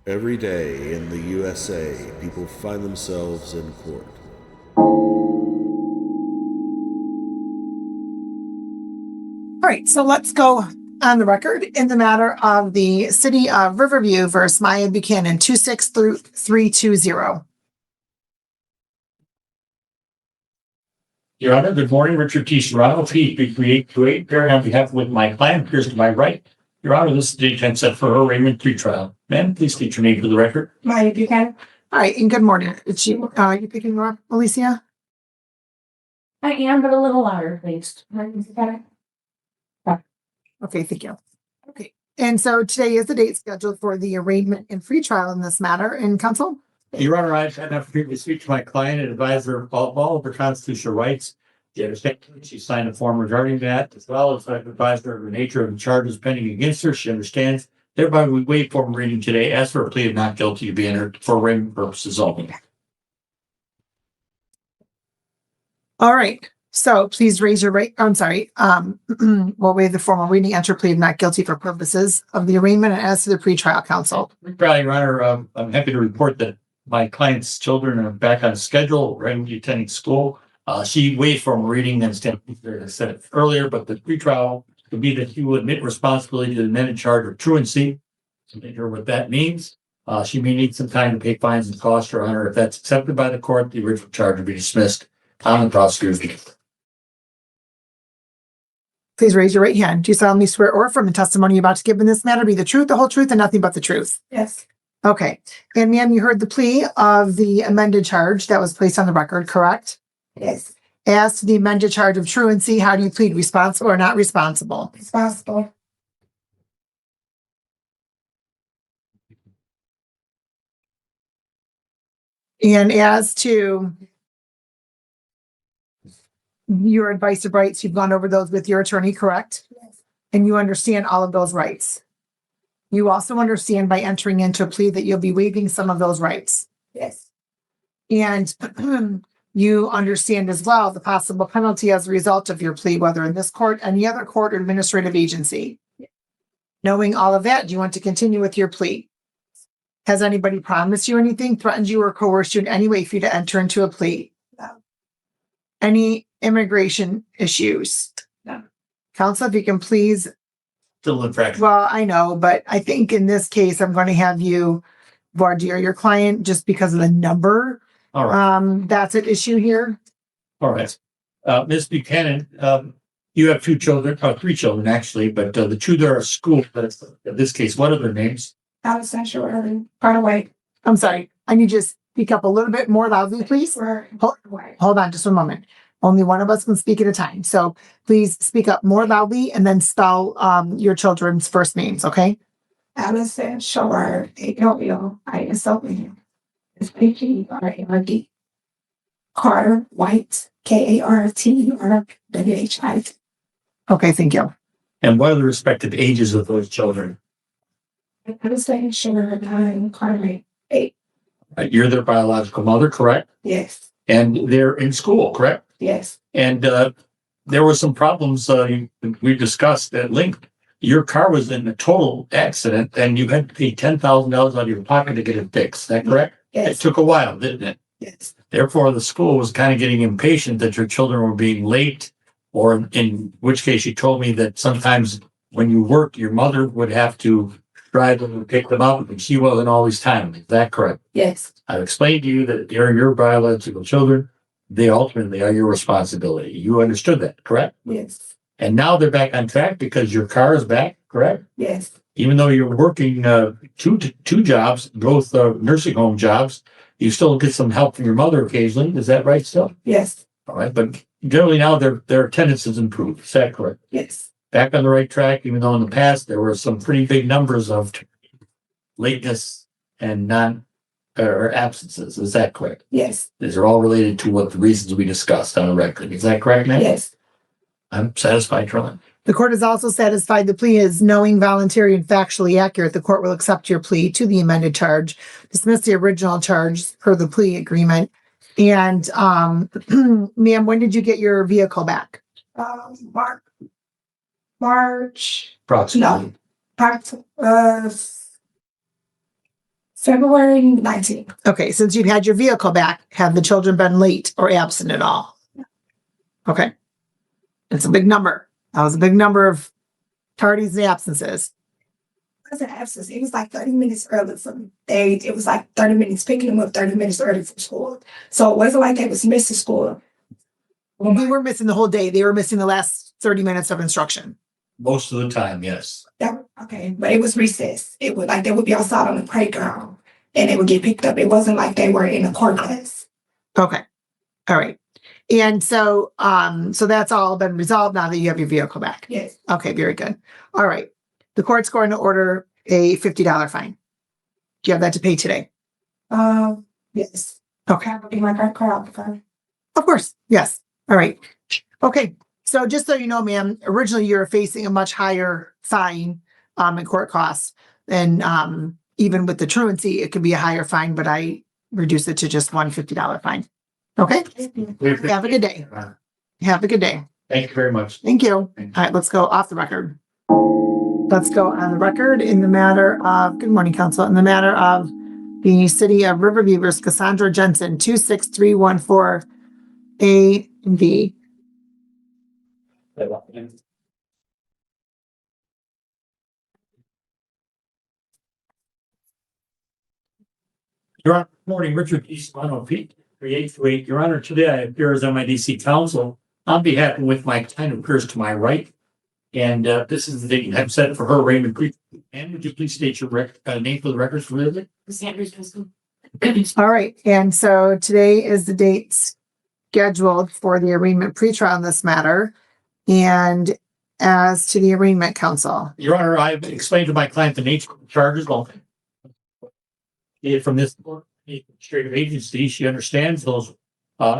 Every day in the USA, people find themselves in court. All right, so let's go on the record in the matter of the City of Riverview versus Maya Buchanan 26320. Your Honor, good morning. Richard T. Serrano, P3828, appearing on behalf with my client, appears to my right. Your Honor, this is the date set for her arraignment pre-trial. Ma'am, please state your name for the record. Maya Buchanan. All right, and good morning. It's you picking her up, Alicia? I am, but a little louder, please. Okay, thank you. Okay, and so today is the date scheduled for the arraignment and free trial in this matter. And counsel? Your Honor, I've had an opportunity to speak to my client and advise her of all of her constitutional rights. She understands she signed a form regarding that, as well as I've advised her of the nature of the charges pending against her. She understands. Thereby, we waive form reading today, ask for a plea of not guilty to be entered for arraignment purposes only. All right. So please raise your right. I'm sorry. We'll waive the formal reading, enter plea of not guilty for purposes of the arraignment and as to the pretrial counsel. Your Honor, I'm happy to report that my client's children are back on schedule, regularly attending school. She waived formal reading and as I said it earlier, but the pretrial would be that she will admit responsibility to the amended charge of truancy. To make sure what that means. She may need some time to pay fines and costs, Your Honor. If that's accepted by the court, the original charge will be dismissed on the prosecutor's behalf. Please raise your right hand. Do you solemnly swear or affirm the testimony you're about to give in this matter be the truth, the whole truth, and nothing but the truth? Yes. Okay. And ma'am, you heard the plea of the amended charge that was placed on the record, correct? Yes. As to the amended charge of truancy, how do you plead, responsible or not responsible? Responsible. And as to your advice of rights, you've gone over those with your attorney, correct? Yes. And you understand all of those rights. You also understand by entering into a plea that you'll be waiving some of those rights. Yes. And you understand as well the possible penalty as a result of your plea, whether in this court, any other court, or administrative agency. Yes. Knowing all of that, do you want to continue with your plea? Has anybody promised you anything, threatened you, or coerced you in any way for you to enter into a plea? No. Any immigration issues? No. Counsel, if you can please. Still in practice. Well, I know, but I think in this case, I'm going to have you voir dire your client just because of the number. All right. That's an issue here. All right. Ms. Buchanan, you have three children actually, but the two that are at school, but in this case, what are their names? Alexandra Cartaway. I'm sorry. I need you to speak up a little bit more loudly, please. Hold on just one moment. Only one of us can speak at a time. So please speak up more loudly and then spell your children's first names, okay? Alexandra Shore, ALLISON, SPGRARD. Carter White, KARTURWHITE. Okay, thank you. And what are the respective ages of those children? Alexandra Shore, Carter 8. You're their biological mother, correct? Yes. And they're in school, correct? Yes. And there were some problems we discussed at length. Your car was in a total accident and you had to pay $10,000 out of your pocket to get it fixed. Is that correct? Yes. It took a while, didn't it? Yes. Therefore, the school was kind of getting impatient that your children were being late, or in which case you told me that sometimes when you worked, your mother would have to drive them and pick them up and she wasn't always timely. Is that correct? Yes. I've explained to you that they're your biological children. They ultimately are your responsibility. You understood that, correct? Yes. And now they're back on track because your car is back, correct? Yes. Even though you're working two jobs, both nursing home jobs, you still get some help from your mother occasionally. Is that right still? Yes. All right. But generally now their attendance has improved. Is that correct? Yes. Back on the right track, even though in the past there were some pretty big numbers of lateness and or absences. Is that correct? Yes. These are all related to what the reasons we discussed on the record. Is that correct, ma'am? Yes. I'm satisfied, Truancy. The court is also satisfied the plea is knowing, voluntary, and factually accurate. The court will accept your plea to the amended charge, dismiss the original charge per the plea agreement. And ma'am, when did you get your vehicle back? March. Approximately. No. February 19th. Okay, since you've had your vehicle back, have the children been late or absent at all? Okay. It's a big number. That was a big number of tardies and absences. It wasn't absence. It was like 30 minutes early from age. It was like 30 minutes picking them up, 30 minutes early from school. So it wasn't like they was missing school. They were missing the whole day. They were missing the last 30 minutes of instruction. Most of the time, yes. Okay, but it was recess. It would like they would be outside on the playground and they would get picked up. It wasn't like they were in a court class. Okay. All right. And so that's all been resolved now that you have your vehicle back. Yes. Okay, very good. All right. The court's going to order a $50 fine. Do you have that to pay today? Yes. Okay. That would be my credit card. Okay. Of course. Yes. All right. Okay. So just so you know, ma'am, originally you were facing a much higher fine in court costs. And even with the truancy, it could be a higher fine, but I reduced it to just one $50 fine. Okay. Have a good day. Have a good day. Thank you very much. Thank you. All right, let's go off the record. Let's go on the record in the matter of, good morning, counsel, in the matter of the city of Riverview versus Cassandra Jensen, 26314 A and B. Your Honor, good morning, Richard E. Spano, P. 3828. Your Honor, today I appear as MIDC counsel on behalf of with my client who appears to my right. And this is the date I've set for her arraignment. And would you please state your name for the records for Liz? All right, and so today is the date scheduled for the arraignment pretrial in this matter. And as to the arraignment counsel. Your Honor, I've explained to my client the nature of the charges. Well, from this administrative agency, she understands those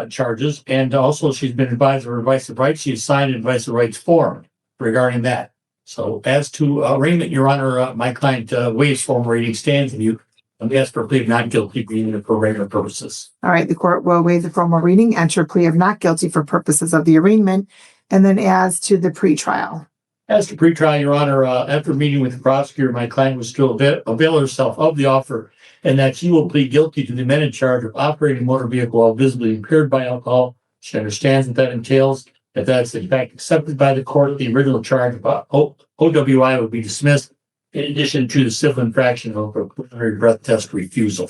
charges, and also she's been advised of her advice of rights. She's signed an advice of rights form regarding that. So as to arraignment, Your Honor, my client waives formal rating stands, and you ask for a plea of not guilty for regular purposes. All right, the court will waive the formal reading, enter a plea of not guilty for purposes of the arraignment, and then as to the pretrial. As to pretrial, Your Honor, after meeting with the prosecutor, my client was to avail herself of the offer, and that she will plead guilty to the amended charge of operating a motor vehicle while visibly impaired by alcohol. She understands what that entails. If that's in fact accepted by the court, the original charge of OWI would be dismissed, in addition to the civil infraction of a preliminary breath test refusal.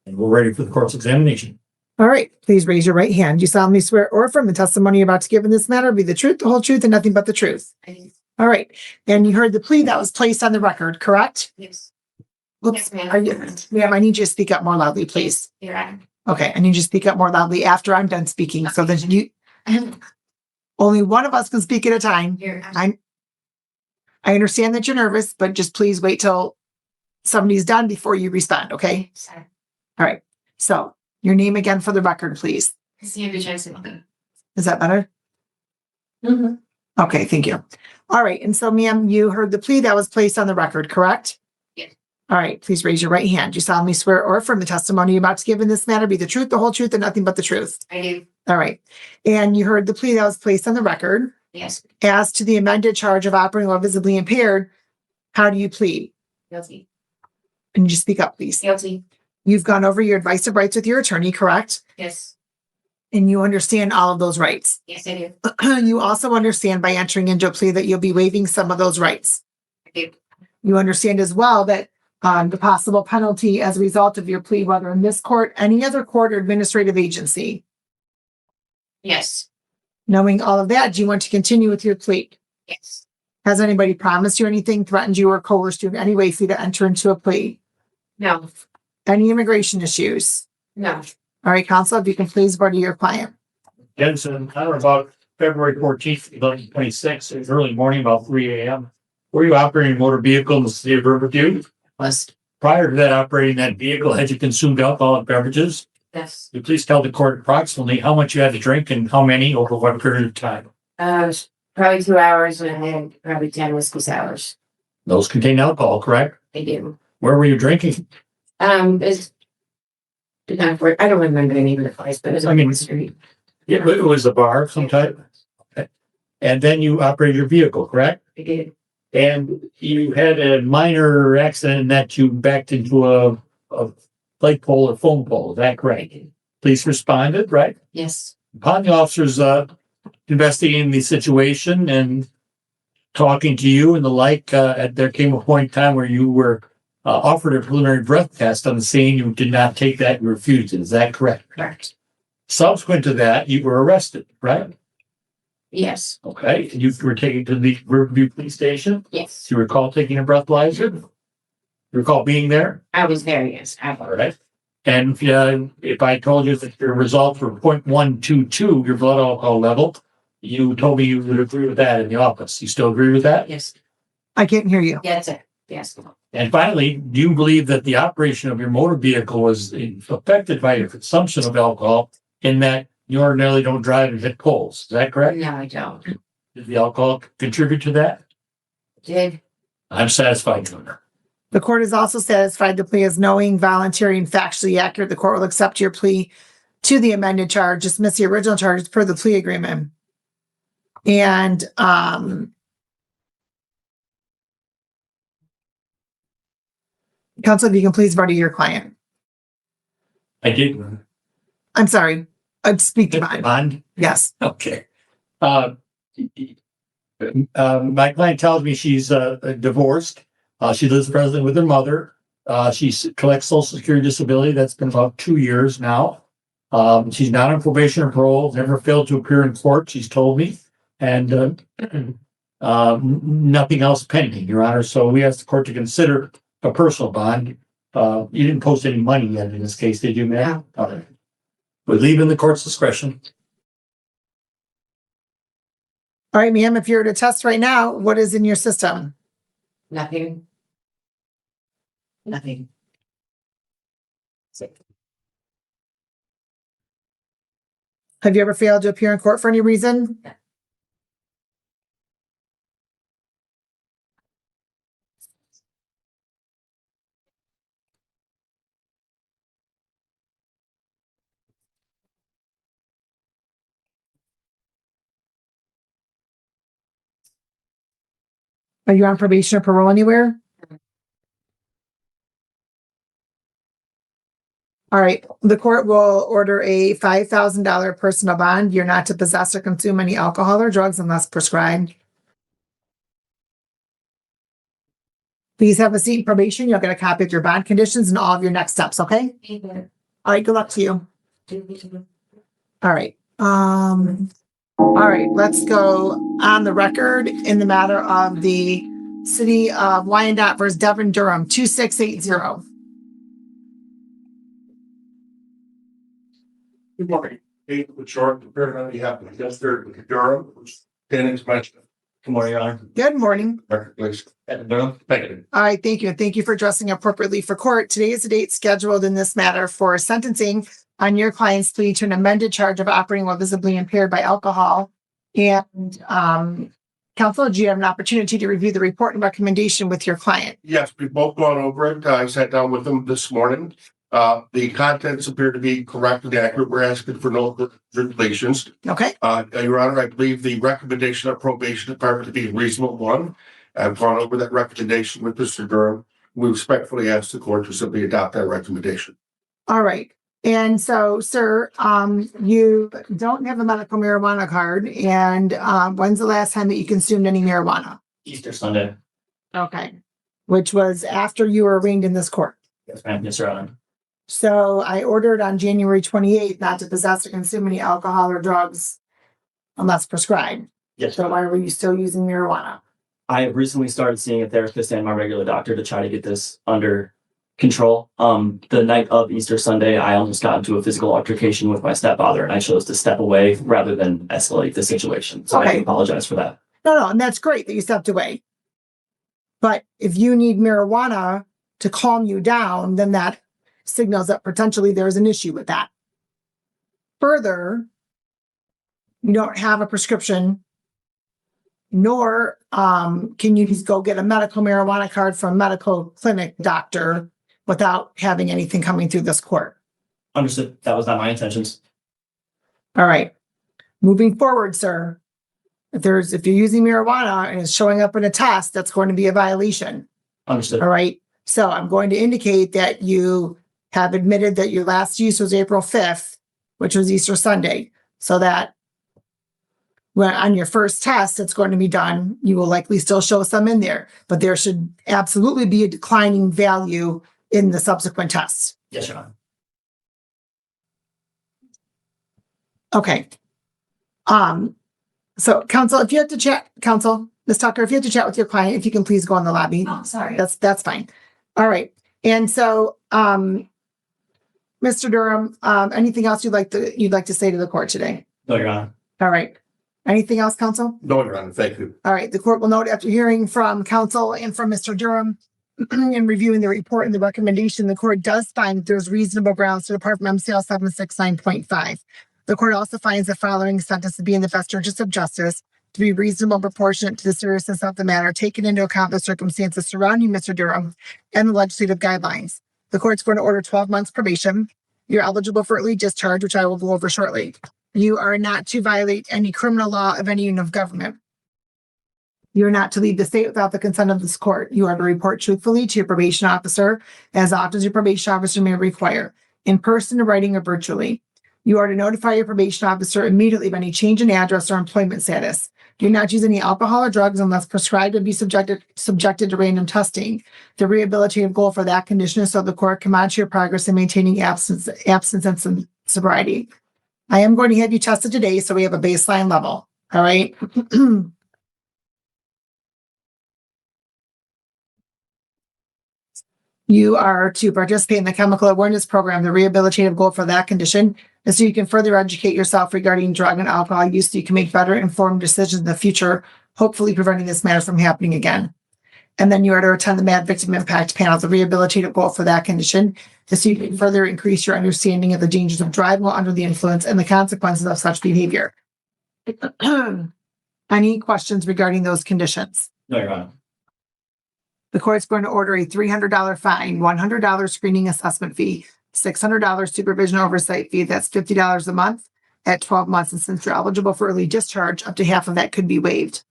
And we're ready for the court's examination. All right, please raise your right hand. You solemnly swear or affirm the testimony you're about to give in this matter be the truth, the whole truth, and nothing but the truth. All right, and you heard the plea that was placed on the record, correct? Yes. Oops. Yes, ma'am. Are you, ma'am, I need you to speak up more loudly, please. You're right. Okay, I need you to speak up more loudly after I'm done speaking, so that you, only one of us can speak at a time. I understand that you're nervous, but just please wait till somebody's done before you respond, okay? Sorry. All right, so your name again for the record, please. Is that better? Mm-hmm. Okay, thank you. All right, and so ma'am, you heard the plea that was placed on the record, correct? Yes. All right, please raise your right hand. You solemnly swear or affirm the testimony you're about to give in this matter be the truth, the whole truth, and nothing but the truth. I do. All right, and you heard the plea that was placed on the record. Yes. As to the amended charge of operating while visibly impaired, how do you plead? Guilty. And you just speak up, please. Guilty. You've gone over your advice of rights with your attorney, correct? Yes. And you understand all of those rights. Yes, I do. You also understand by entering into a plea that you'll be waiving some of those rights. I do. You understand as well that the possible penalty as a result of your plea, whether in this court, any other court or administrative agency. Yes. Knowing all of that, do you want to continue with your plea? Yes. Has anybody promised you anything, threatened you, or coerced you in any way for you to enter into a plea? No. Any immigration issues? No. All right, counsel, if you can please order your client. Jensen, on or about February 14th, 2026, in early morning, about 3 a.m. Were you operating a motor vehicle in the city of Riverview? Was. Prior to that, operating that vehicle, had you consumed alcoholic beverages? Yes. Could you please tell the court approximately how much you had to drink and how many over what period of time? Probably 2 hours and I had probably 10 whiskey sours. Those contain alcohol, correct? I do. Where were you drinking? It's I don't remember the name of the place, but it was on the street. Yeah, but it was a bar of some type. Okay. And then you operated your vehicle, correct? I did. And you had a minor accident that you backed into a light pole or phone pole. Is that correct? Police responded, right? Yes. Upon the officers investigating the situation and talking to you and the like, there came a point in time where you were offered a preliminary breath test on the scene. You did not take that. You refused it. Is that correct? Correct. Subsequent to that, you were arrested, right? Yes. Okay. And you were taken to the Riverview Police Station. Yes. Do you recall taking a breathalyzer? You recall being there? I was there, yes. All right. And if I told you that your results were 0.122, your blood alcohol level, you told me you would agree with that in the office. You still agree with that? Yes. I can't hear you. That's it. Yes. And finally, do you believe that the operation of your motor vehicle was affected by your consumption of alcohol in that you ordinarily don't drive and hit poles? Is that correct? No, I don't. Did the alcohol contribute to that? Did. I'm satisfied, Your Honor. The court is also satisfied the plea is knowing, voluntary, and factually accurate. The court will accept your plea to the amended charge, dismiss the original charges per the plea agreement. And counsel, if you can please vote to your client. I did. I'm sorry. I'd speak to mine. Bond? Yes. Okay. My client tells me she's divorced. She lives presently with her mother. She collects Social Security disability. That's been about 2 years now. She's not on probation or parole, never failed to appear in court, she's told me. And nothing else pending, Your Honor. So we asked the court to consider a personal bond. You didn't post any money yet in this case, did you, ma'am? No. All right. We leave in the court's discretion. All right, ma'am, if you're to test right now, what is in your system? Nothing. Nothing. Have you ever failed to appear in court for any reason? No. Are you on probation or parole anywhere? All right, the court will order a $5,000 personal bond. You're not to possess or consume any alcohol or drugs unless prescribed. Please have a seat in probation. You'll get a copy of your bond conditions and all of your next steps, okay? All right, good luck to you. All right. All right, let's go on the record in the matter of the City of Wyandotte versus Devon Durham, 2680. Good morning. Dave Short, prepared on behalf of Mr. Durham, Defendant. Good morning, Your Honor. Good morning. Record, please. Thank you. All right, thank you. Thank you for dressing appropriately for court. Today is the date scheduled in this matter for sentencing on your client's plea to an amended charge of operating while visibly impaired by alcohol. And counsel, do you have an opportunity to review the report and recommendation with your client? Yes, we've both gone over it. I sat down with them this morning. The contents appear to be correct and accurate. We're asking for no regulations. Okay, Your Honor, I believe the recommendation of probation department to be a reasonable one. I've gone over that recommendation with Mr. Durham. We respectfully ask the court to simply adopt that recommendation. all right. And so, sir, you don't have a medical marijuana card. And when's the last time that you consumed any marijuana? Easter Sunday. Okay, which was after you were arraigned in this court. Yes, ma'am. Yes, Your Honor. So I ordered on January 28th not to possess or consume any alcohol or drugs unless prescribed. Yes, So why were you still using marijuana? I have recently started seeing a therapist and my regular doctor to try to get this under control. The night of Easter Sunday, I almost got into a physical altercation with my stepfather, and I chose to step away rather than escalate the situation. So I Okay. apologize for that. No, and that's great that you stepped away. But if you need marijuana to calm you down, then that signals that potentially there's an issue with that. Further, you don't have a prescription, nor can you just go get a medical marijuana card from a medical clinic doctor without having anything coming through this court. Understood. That was not my intentions. All right. Moving forward, sir, if you're using marijuana and it's showing up in a test, that's going to be a violation. Understood. All right. So I'm going to indicate that you have admitted that your last use was April 5th, which was Easter Sunday, so that when on your first test that's going to be done, you will likely still show some in there, but there should absolutely be a declining value in the subsequent tests. Yes, Your Honor. Okay. So counsel, if you have to chat, Ms. Tucker, if you have to chat with your client, if you can please go in the lobby. Oh, sorry. That's fine. All right. And so, Mr. Durham, anything else you'd like to say to the court today? No, Your Honor. All right. Anything else, counsel? No, Your Honor, thank you. All right. The court will note after hearing from counsel and from Mr. Durham and reviewing the report and the recommendation, the court does find that there's reasonable grounds to depart from MCL 769.5. The court also finds the following sentence to be in the best interest of justice, to be reasonable and proportionate to the seriousness of the matter, taking into account the circumstances surrounding Mr. Durham and the legislative guidelines. The court's going to order 12 months probation. You're eligible for early discharge, which I will go over shortly. You are not to violate any criminal law of any unit of government. You're not to leave the state without the consent of this court. You are to report truthfully to your probation officer as often as your probation officer may require, in person, in writing, or virtually. You are to notify your probation officer immediately of any change in address or employment status. Do not use any alcohol or drugs unless prescribed and be subjected to random testing. The rehabilitative goal for that condition is so the court can monitor your progress in maintaining absence and sobriety. I am going to have you tested today, so we have a baseline level. All right. You are to participate in the chemical awareness program. The rehabilitative goal for that condition is so you can further educate yourself regarding drug and alcohol use so you can make better informed decisions in the future, hopefully preventing this matter from happening again. And then you are to attend the MAD Victim Impact Panel. The rehabilitative goal for that condition is so you can further increase your understanding of the dangers of driving while under the influence and the consequences of such behavior. Any questions regarding those conditions? No, Your Honor. The court's going to order a $300 fine, $100 screening assessment fee, $600 supervision oversight fee. That's $50 a month at 12 months. And since you're eligible for early discharge, up to half of that could be waived.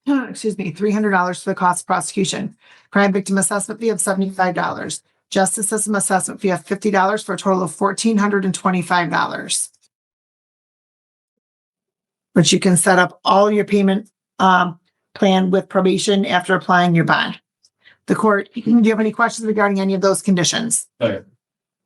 Excuse me, $300 for the cost of prosecution. Crime victim assessment fee of $75. Justice system assessment fee of $50 for a total of $1,425. But you can set up all your payment plan with probation after applying your bond. The court, do you have any questions regarding any of those conditions? Okay.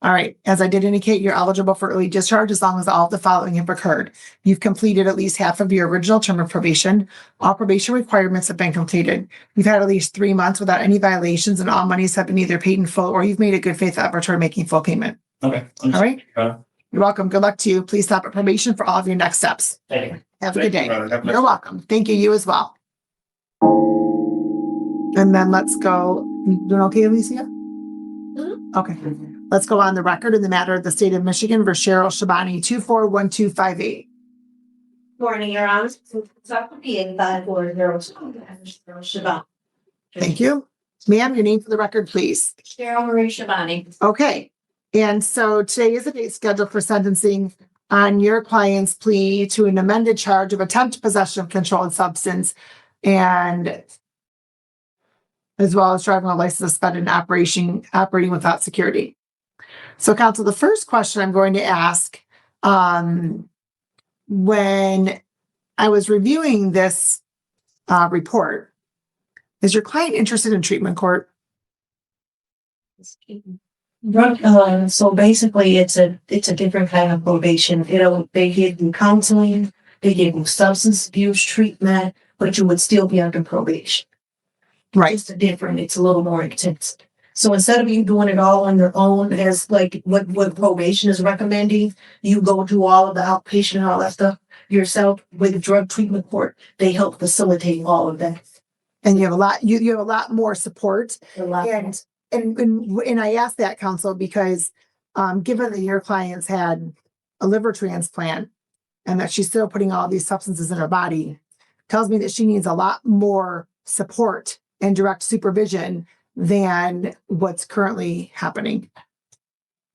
All right. As I did indicate, you're eligible for early discharge as long as all of the following have occurred. You've completed at least half of your original term of probation. All probation requirements have been completed. You've had at least 3 months without any violations, and all monies have been either paid in full or you've made a good faith effort toward making full payment. Okay. All right. Your Honor. You're welcome. Good luck to you. Please stop at probation for all of your next steps. Thank you. Have a Thank good you, day. Your Honor. Have a nice You're day. welcome. Thank you. You as well. And then let's go. You doing okay, Alicia? Okay. Let's go on the record in the matter of the state of Michigan versus Cheryl Shabani 241258. Morning, Your Honor. Thank you. Ma'am, your name for the record, please. Cheryl Marie Shabani. Okay. And so today is the date scheduled for sentencing on your client's plea to an amended charge of attempt possession of controlled substance and as well as driving a license suspended and operating without security. So counsel, the first question I'm going to ask, when I was reviewing this report, is your client interested in treatment court? So basically it's a different kind of probation. They give you counseling, they give you substance abuse treatment, but you would still be under probation. Right. It's a little more intense. So instead of you doing it all on your own, as like what probation is recommending, you go do all of the outpatient and all that stuff yourself. With drug treatment court, they help facilitate all of that. And you have a lot, you have a lot more support. A lot more. And I asked that counsel because given that your clients had a liver transplant and that she's still putting all these substances in her body, tells me that she needs a lot more support and direct supervision than what's currently happening.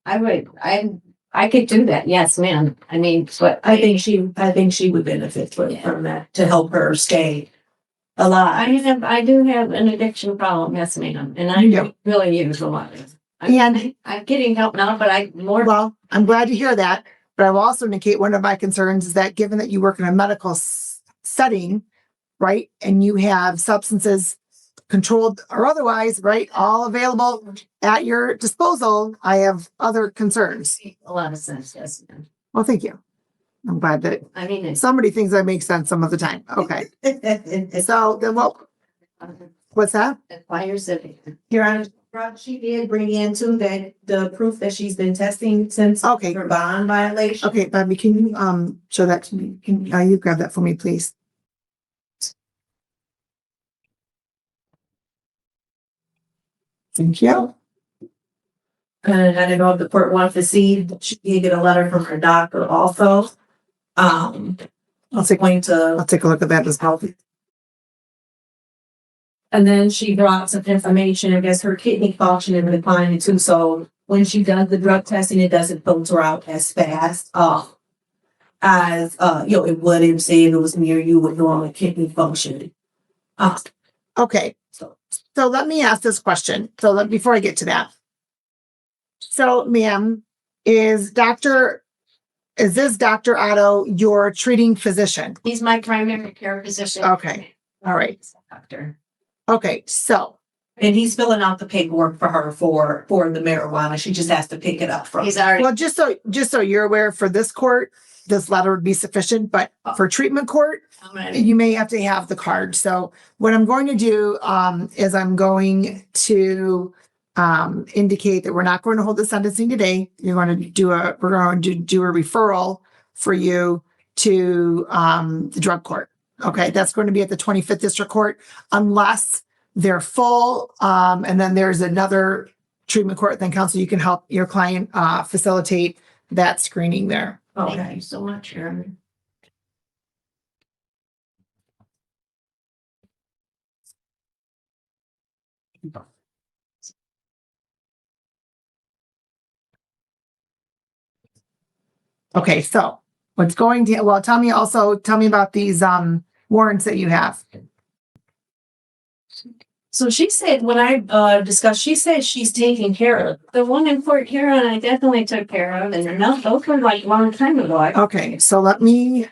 I could do that. Yes, ma'am. I mean, but I think she would benefit from that to help her stay alive. I do have an addiction problem. Yes, ma'am. And I You do. really use a lot. I'm getting help now, but I more. Well, I'm glad to hear that, but I will also indicate one of my concerns is that given that you work in a medical setting, right, and you have substances controlled or otherwise, right, all available at your disposal, I have other concerns. A lot of sense, yes. Well, thank you. I'm glad that I mean, it's. somebody thinks that makes sense some of the time. Okay. So then what's that? Requires it. Your Honor, she did bring in too that the proof that she's been testing since Okay. her bond violation. Okay, Bobby, can you show that to me? Can you grab that for me, please? Thank you. And I don't know if the court wants to see, she did get a letter from her doctor also. I'll take Going to, a look at that as well. and then she brought some information, I guess her kidney function is declining too, so when she does the drug testing, it doesn't filter out as fast, as, it would if say if it was near you with normal kidney function. Okay, So, so let me ask this question. So before I get to that. So, ma'am, is this Dr. Otto your treating physician? He's my primary care physician. Okay, all right. Doctor. Okay, so, and he's filling out the paperwork for her for the marijuana, she just has to pick it up from. He's already. well, just so you're aware, for this court, this letter would be sufficient, but for treatment court, I'm ready. you may have to have the card. So what I'm going to do is I'm going to indicate that we're not going to hold the sentencing today. We're going to do a referral for you to the drug court. Okay, that's going to be at the 25th District Court unless they're full. And then there's another treatment court, then counsel, you can help your client facilitate that screening there. Thank Okay. you so much, Aaron. Okay, so what's going to, well, tell me about these warrants that you have. So she said, when I discussed, she said she's taking care of. The one in Port Huron, I definitely took care of, and no, those were like a long time ago. Okay, so let me.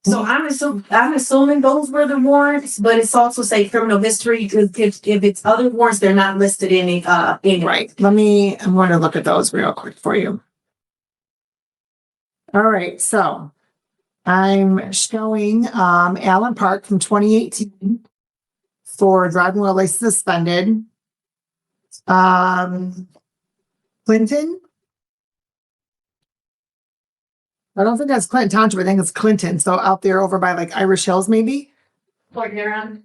So I'm assuming those were the warrants, but it's also say criminal history. If it's other warrants, they're not listed in it. Right, I'm going to look at those real quick for you. All right, so I'm showing Allen Park from 2018 for driving while license suspended. Clinton. I don't think that's Clinton Township. I think it's Clinton. So out there over by like Irish Hills, maybe. Port Huron,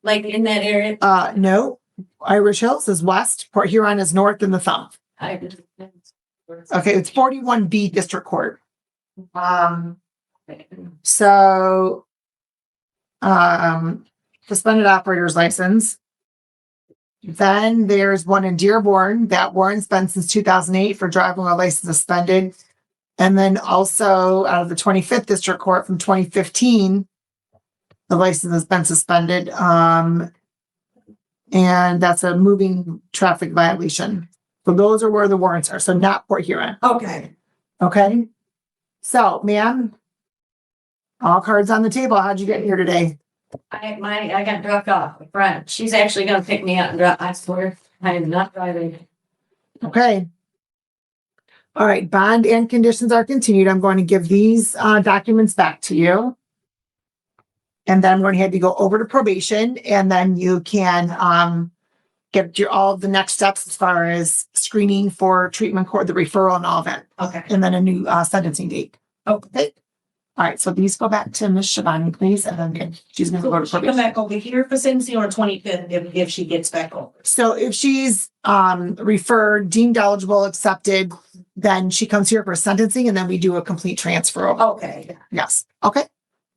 like in that area. No. Irish Hills is west. Port Huron is north in the thumb. Okay, it's 41B District Court. So suspended operator's license. Then there's one in Dearborn. That warrant's been since 2008 for driving while license suspended. And then also out of the 25th District Court from 2015, the license has been suspended. And that's a moving traffic violation. So those are where the warrants are. So not Port Huron. Okay. Okay. So, ma'am, all cards on the table. How'd you get here today? I got dropped off. A friend. She's actually gonna pick me up and drop. I swear, I am not driving. Okay. All right. Bond and conditions are continued. I'm going to give these documents back to you. And then I'm going to have you go over to probation, and then you can get all of the next steps as far as screening for treatment court, the referral and all that. Okay. And then a new sentencing date. Okay. All right. So these go back to Ms. Shivani, please. And then she's going to go to She'll come probation. back over here for sentencing on 25th if she gets back over. So if she's referred, deemed eligible, accepted, then she comes here for sentencing, and then we do a complete transfer over. Okay. Yes. Okay.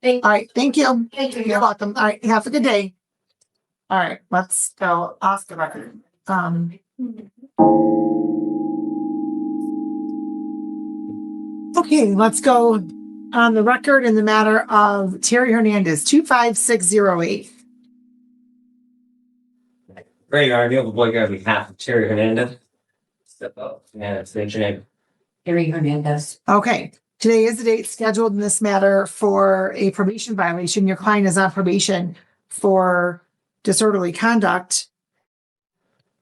Thank All right. Thank you. Thank you. You're welcome. All right. Have a good day. All right. Let's go off the record. Okay. Let's go on the record in the matter of Terry Hernandez, 25608. Great, our new boy on behalf of Terry Hernandez. Step up and state your name. Harry Hernandez. Okay, today is the date scheduled in this matter for a probation violation. Your client is on probation for disorderly conduct,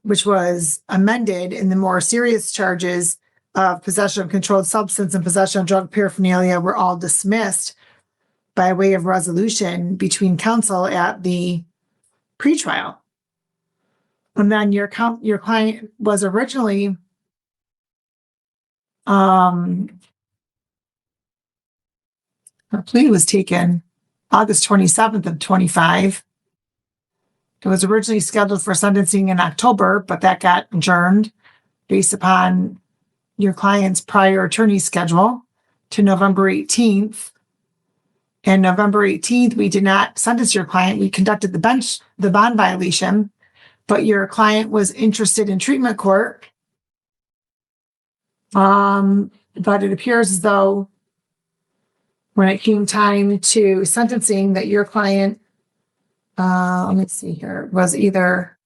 which was amended in the more serious charges of possession of controlled substance and possession of drug paraphernalia were all dismissed by way of resolution between counsel at the pretrial. And then your client was originally her plea was taken August 27th of 25. It was originally scheduled for sentencing in October, but that got adjourned based upon your client's prior attorney schedule to November 18th. And November 18th, we did not sentence your client. We conducted the bond violation, but your client was interested in treatment court. But it appears as though when it came time to sentencing that your client, let me see here, was either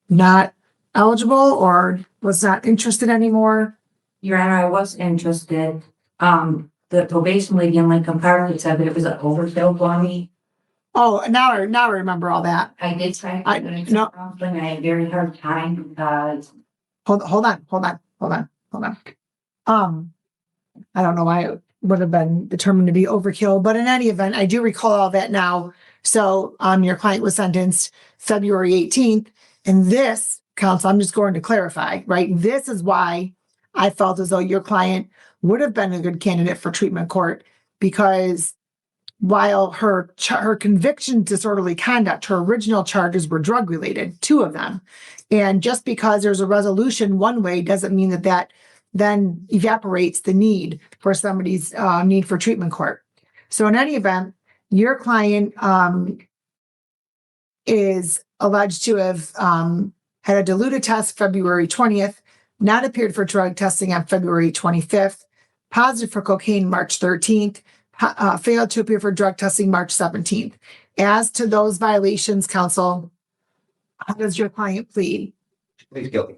not eligible or was not interested anymore. Your Honor, I was interested. The probation lady in Lincoln Park said that it was an overkill for me. Oh, now I remember all that. I did try. I I had a very hard time because Hold on. I don't know why it would have been determined to be overkill, but in any event, I do recall all that now. So, your client was sentenced February 18th, and this, counsel, I'm just going to clarify, right? This is why I felt as though your client would have been a good candidate for treatment court, because while her conviction disorderly conduct, her original charges were drug related, 2 of them. And just because there's a resolution one way doesn't mean that then evaporates the need for somebody's need for treatment court. So in any event, your client is alleged to have had a diluted test February 20th, not appeared for drug testing on February 25th, positive for cocaine March 13th, failed to appear for drug testing March 17th. As to those violations, counsel, how does your client plead? Please guilty.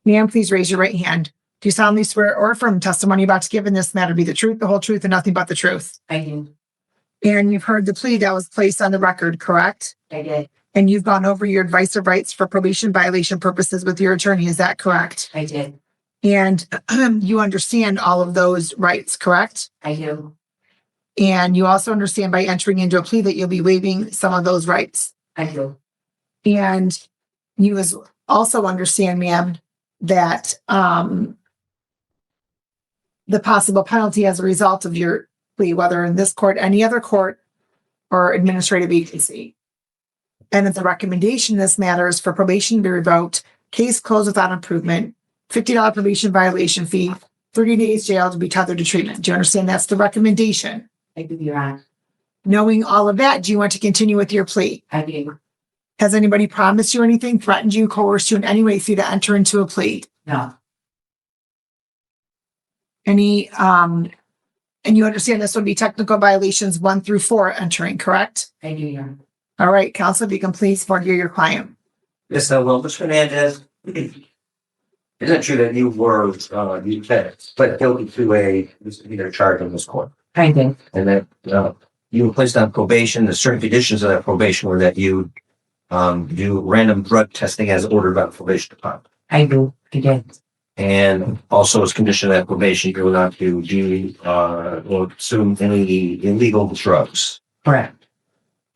Ma'am, please raise your right hand. Do you solemnly swear or affirm testimony about to give in this matter be the truth, the whole truth, and nothing but the truth? I do. And you've heard the plea that was placed on the record, correct? I did. And you've gone over your advice of rights for probation violation purposes with your attorney, is that correct? I did. And you understand all of those rights, correct? I do. And you also understand by entering into a plea that you'll be waiving some of those rights. I do. And you also understand, ma'am, that the possible penalty as a result of your plea, whether in this court, any other court, or administrative agency. And if the recommendation in this matter is for probation to be revoked, case closed without improvement, $50 probation violation fee, 30 days jail to be tethered to treatment. Do you understand that's the recommendation? I do, Your Honor. Knowing all of that, do you want to continue with your plea? I do. Has anybody promised you anything, threatened you, coerced you in any way for you to enter into a plea? No. Any, and you understand this would be technical violations 1 through 4 entering, correct? I do, Your Honor. All right, counsel, if you can please forgive your client. Yes, well, Mr. Hernandez, isn't it true that you were, you pled guilty to a misdemeanor charge in this court? I did. And that, you were placed on probation. The certain conditions of that probation were that you, do random drug testing as ordered by the probation department. I do. I did. And also as condition of that probation, you were not to do, or consume any illegal drugs. Correct.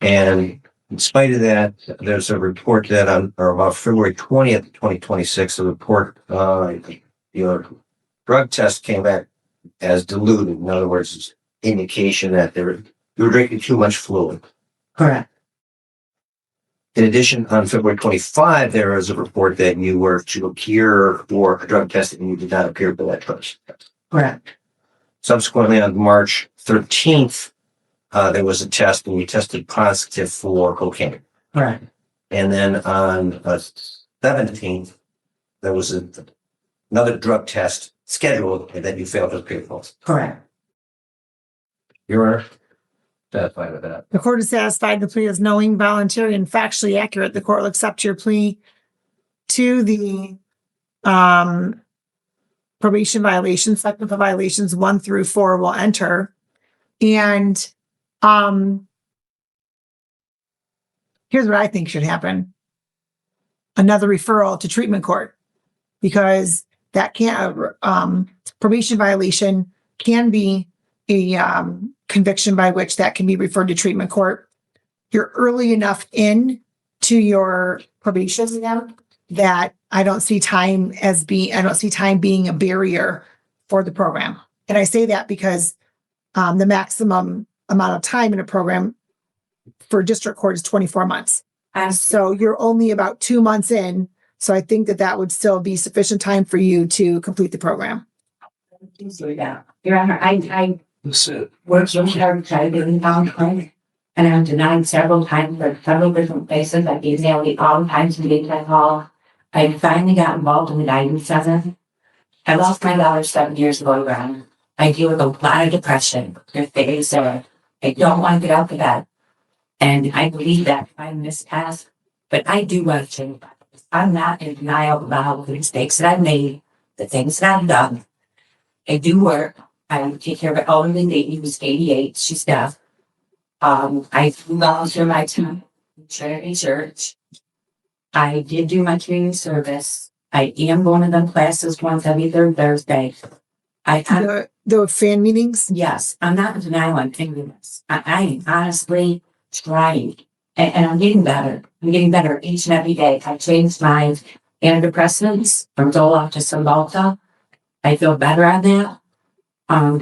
And in spite of that, there's a report that on, or about February 20th, 2026, a report, your drug test came back as diluted. In other words, it's indication that you were drinking too much fluid. Correct. In addition, on February 25, there was a report that you were to appear for a drug test and you did not appear for that drug test. Correct. Subsequently, on March 13th, there was a test and you tested positive for cocaine. Correct. And then on 17th, there was another drug test scheduled that you failed to appear for. Correct. Your Honor, satisfied with that. The court is satisfied the plea is knowing, voluntary, and factually accurate. The court will accept your plea to the probation violations, technical violations 1 through 4 will enter. And here's what I think should happen. Another referral to treatment court, because that can't, probation violation can be a conviction by which that can be referred to treatment court. You're early enough in to your probation now that I don't see time being a barrier for the program. And I say that because the maximum amount of time in a program for district court is 24 months. So you're only about 2 months in. So I think that would still be sufficient time for you to complete the program. Your Honor, I worked really hard to try to get in voluntary, and I'm denied several times for several different places. I emailed all the times to get that call. I finally got involved in the 97. I lost my daughter 7 years ago, Your Honor. I deal with a lot of depression. There's days that I don't want to get out of bed. And I believe that I mispass, but I do want to change. I'm not in denial about the mistakes that I've made, the things that I've done. I do work. I take care of an elderly lady who's 88. She's deaf. I volunteer my time in charity church. I did do my community service. I am going to them classes once every third Thursday. The fan meetings? Yes, I'm not in denial on any of this. I honestly trying, and I'm getting better. I'm getting better each and every day. I changed my antidepressants from Zoloft to Cymbalta. I feel better on that.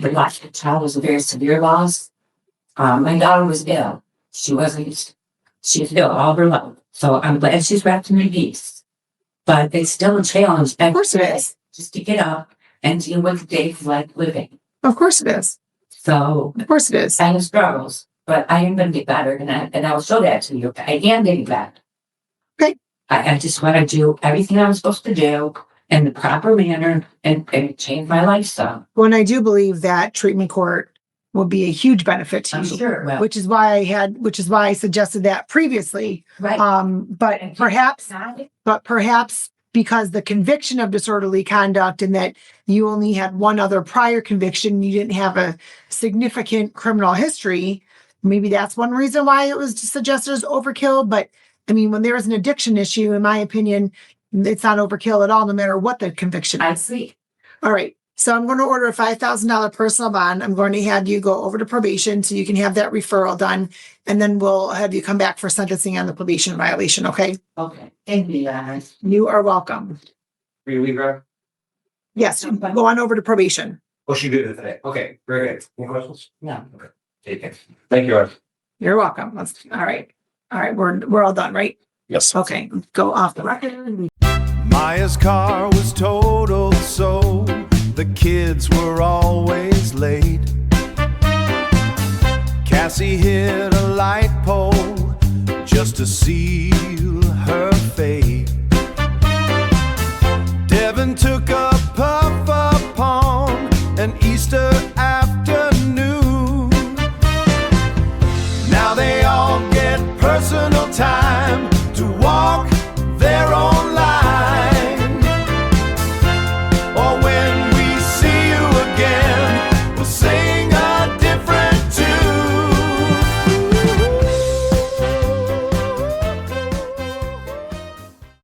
The last child was a very severe loss. My daughter was ill. She was ill all her life. So I'm glad she's wrapped in peace. But it's still a challenge. Of course it is. Just to get up and deal with the days like living. Of course it is. So Of course it is. I have struggles, but I am going to get better, and I will show that to you. I am getting better. Okay. I just want to do everything I'm supposed to do in the proper manner and change my lifestyle. Well, and I do believe that treatment court will be a huge benefit to I'm you. sure it will. Which is why I suggested that previously. Right. But perhaps because the conviction of disorderly conduct and that you only had one other prior conviction, you didn't have a significant criminal history. Maybe that's one reason why it was suggested as overkill. But I mean, when there is an addiction issue, in my opinion, it's not overkill at all, no matter what the conviction I is. see. All right. So I'm going to order a $5,000 personal bond. I'm going to have you go over to probation so you can have that referral done. And then we'll have you come back for sentencing on the probation violation. Okay. Okay. Thank you, guys. You are welcome. Will you leave her? Yes. Go on over to probation. Oh, she did it today. Okay, very good. Any questions? No. Okay. Take care. Thank you, Art. You're welcome. All right. All right. We're all done, right? Yes. Okay. Go off the record. Maya's car was totaled, so the kids were always late. Cassie hit a light pole just to seal her fate.